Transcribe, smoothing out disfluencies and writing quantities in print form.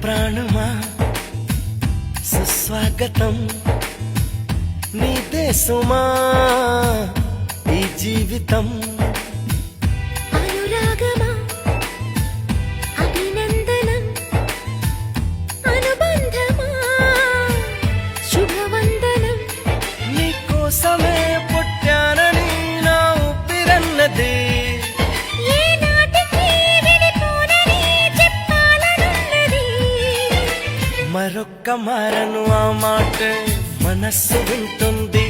ప్రాణమా సుస్వాగతం నీదే సుమా ఈ జీవితం అనురాగమా అభినందనం అనుబంధమా శుభవందనం నీకోసమే పుట్టానని నా ఊపిరన్నది మరొక్క మారను ఆ మాట మనస్సు వింటుంది